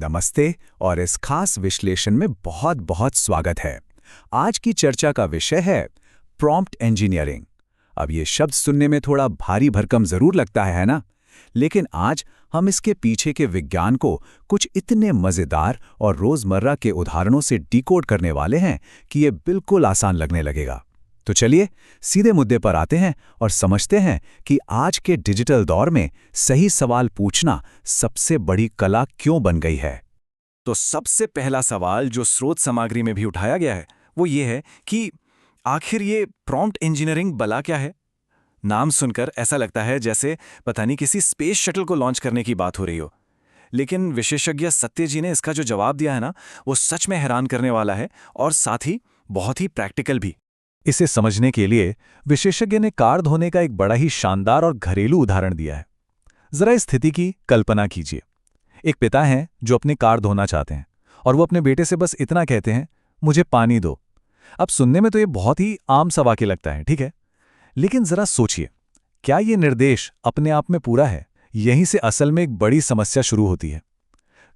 नमस्ते और इस खास विश्लेषण में बहुत बहुत स्वागत है। आज की चर्चा का विषय है प्रॉम्प्ट इंजीनियरिंग। अब ये शब्द सुनने में थोड़ा भारी भरकम जरूर लगता है ना? लेकिन आज हम इसके पीछे के विज्ञान को कुछ इतने मजेदार और रोजमर्रा के उदाहरणों से डिकोड करने वाले हैं कि ये बिल्कुल आसान लगने लगेगा। तो चलिए सीधे मुद्दे पर आते हैं और समझते हैं कि आज के डिजिटल दौर में सही सवाल पूछना सबसे बड़ी कला क्यों बन गई है। तो सबसे पहला सवाल जो स्रोत सामग्री में भी उठाया गया है वो ये है कि आखिर ये प्रॉम्प्ट इंजीनियरिंग भला क्या है। नाम सुनकर ऐसा लगता है जैसे पता नहीं किसी स्पेस शटल को लॉन्च करने की बात हो रही हो, लेकिन विशेषज्ञ सत्य जी ने इसका जो जवाब दिया है ना, वो सच में हैरान करने वाला है और साथ ही बहुत ही प्रैक्टिकल भी। इसे समझने के लिए विशेषज्ञ ने कार धोने का एक बड़ा ही शानदार और घरेलू उदाहरण दिया है। जरा इस स्थिति की कल्पना कीजिए। एक पिता हैं जो अपनी कार धोना चाहते हैं और वो अपने बेटे से बस इतना कहते हैं, मुझे पानी दो। अब सुनने में तो ये बहुत ही आम सा वाक्य लगता है, ठीक है, लेकिन जरा सोचिए, क्या ये निर्देश अपने आप में पूरा है? यहीं से असल में एक बड़ी समस्या शुरू होती है।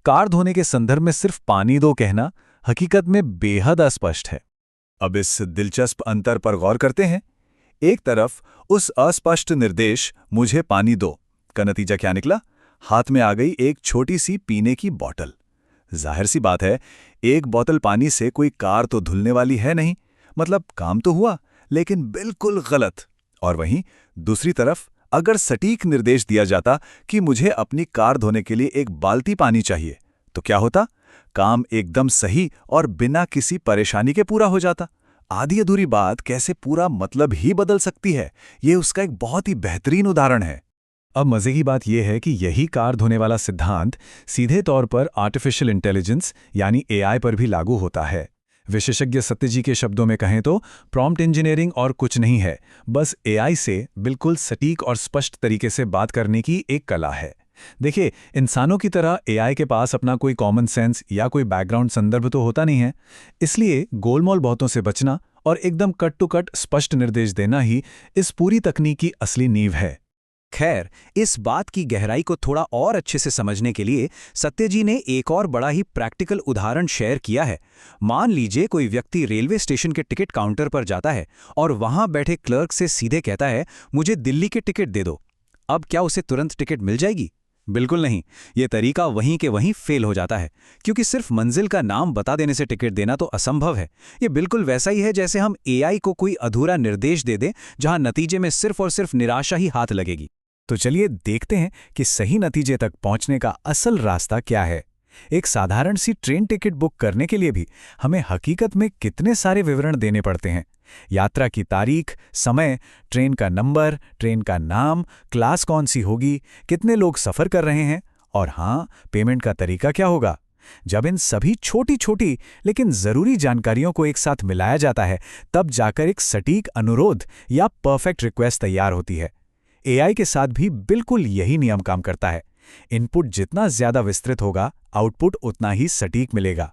कार धोने के संदर्भ में सिर्फ पानी दो कहना हकीकत में बेहद अस्पष्ट है। अब इस दिलचस्प अंतर पर गौर करते हैं। एक तरफ उस अस्पष्ट निर्देश मुझे पानी दो का नतीजा क्या निकला? हाथ में आ गई एक छोटी सी पीने की बोतल। जाहिर सी बात है, एक बोतल पानी से कोई कार तो धुलने वाली है नहीं, मतलब काम तो हुआ लेकिन बिल्कुल गलत। और वहीं दूसरी तरफ अगर सटीक निर्देश दिया जाता कि मुझे अपनी कार धोने के लिए एक बाल्टी पानी चाहिए, तो क्या होता? काम एकदम सही और बिना किसी परेशानी के पूरा हो जाता। आधी अधूरी बात कैसे पूरा मतलब ही बदल सकती है, ये उसका एक बहुत ही बेहतरीन उदाहरण है। अब मजे की बात यह है कि यही कार धोने वाला सिद्धांत सीधे तौर पर आर्टिफिशियल इंटेलिजेंस यानी एआई पर भी लागू होता है। विशेषज्ञ सत्य जी के शब्दों में कहें तो प्रॉम्प्ट इंजीनियरिंग और कुछ नहीं है, बस एआई से बिल्कुल सटीक और स्पष्ट तरीके से बात करने की एक कला है। देखिए, इंसानों की तरह एआई के पास अपना कोई कॉमन सेंस या कोई बैकग्राउंड संदर्भ तो होता नहीं है, इसलिए गोलमोल बातों से बचना और एकदम कट टू कट स्पष्ट निर्देश देना ही इस पूरी तकनीक की असली नींव है। खैर, इस बात की गहराई को थोड़ा और अच्छे से समझने के लिए सत्य जी ने एक और बड़ा ही प्रैक्टिकल उदाहरण शेयर किया है। मान लीजिए कोई व्यक्ति रेलवे स्टेशन के टिकट काउंटर पर जाता है और वहां बैठे क्लर्क से सीधे कहता है, मुझे दिल्ली के टिकट दे दो। अब क्या उसे तुरंत टिकट मिल जाएगी? बिल्कुल नहीं। ये तरीका वहीं के वहीं फेल हो जाता है, क्योंकि सिर्फ मंजिल का नाम बता देने से टिकट देना तो असंभव है। ये बिल्कुल वैसा ही है जैसे हम एआई को कोई अधूरा निर्देश दे दें, जहां नतीजे में सिर्फ और सिर्फ निराशा ही हाथ लगेगी। तो चलिए देखते हैं कि सही नतीजे तक पहुंचने का असल रास्ता क्या है। एक साधारण सी ट्रेन टिकट बुक करने के लिए भी हमें हकीकत में कितने सारे विवरण देने पड़ते हैं। यात्रा की तारीख, समय, ट्रेन का नंबर, ट्रेन का नाम, क्लास कौन सी होगी, कितने लोग सफ़र कर रहे हैं और हाँ, पेमेंट का तरीका क्या होगा। जब इन सभी छोटी छोटी लेकिन ज़रूरी जानकारियों को एक साथ मिलाया जाता है, तब जाकर एक सटीक अनुरोध या परफेक्ट रिक्वेस्ट तैयार होती है। एआई के साथ भी बिल्कुल यही नियम काम करता है। इनपुट जितना ज्यादा विस्तृत होगा, आउटपुट उतना ही सटीक मिलेगा।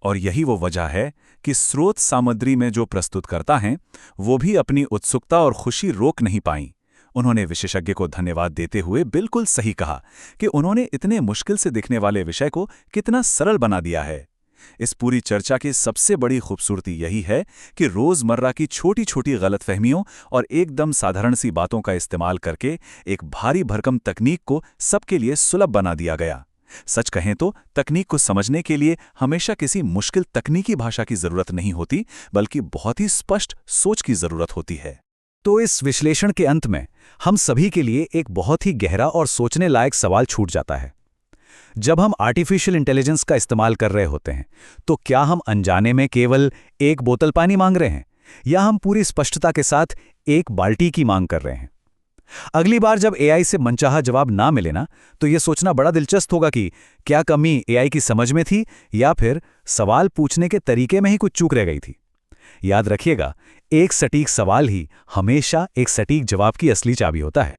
और यही वो वजह है कि स्रोत सामग्री में जो प्रस्तुत करता हैं, वो भी अपनी उत्सुकता और खुशी रोक नहीं पाई। उन्होंने विशेषज्ञ को धन्यवाद देते हुए बिल्कुल सही कहा कि उन्होंने इतने मुश्किल से दिखने वाले विषय को कितना सरल बना दिया है। इस पूरी चर्चा की सबसे बड़ी खूबसूरती यही है कि रोजमर्रा की छोटी छोटी गलतफहमियों और एकदम साधारण सी बातों का इस्तेमाल करके एक भारी भरकम तकनीक को सबके लिए सुलभ बना दिया गया। सच कहें तो तकनीक को समझने के लिए हमेशा किसी मुश्किल तकनीकी भाषा की जरूरत नहीं होती, बल्कि बहुत ही स्पष्ट सोच की जरूरत होती है। तो इस विश्लेषण के अंत में हम सभी के लिए एक बहुत ही गहरा और सोचने लायक सवाल छूट जाता है। जब हम आर्टिफिशियल इंटेलिजेंस का इस्तेमाल कर रहे होते हैं, तो क्या हम अनजाने में केवल एक बोतल पानी मांग रहे हैं या हम पूरी स्पष्टता के साथ एक बाल्टी की मांग कर रहे हैं? अगली बार जब एआई से मनचाहा जवाब ना मिले ना, तो यह सोचना बड़ा दिलचस्प होगा कि क्या कमी एआई की समझ में थी या फिर सवाल पूछने के तरीके में ही कुछ चूक रह गई थी। याद रखिएगा, एक सटीक सवाल ही हमेशा एक सटीक जवाब की असली चाबी होता है।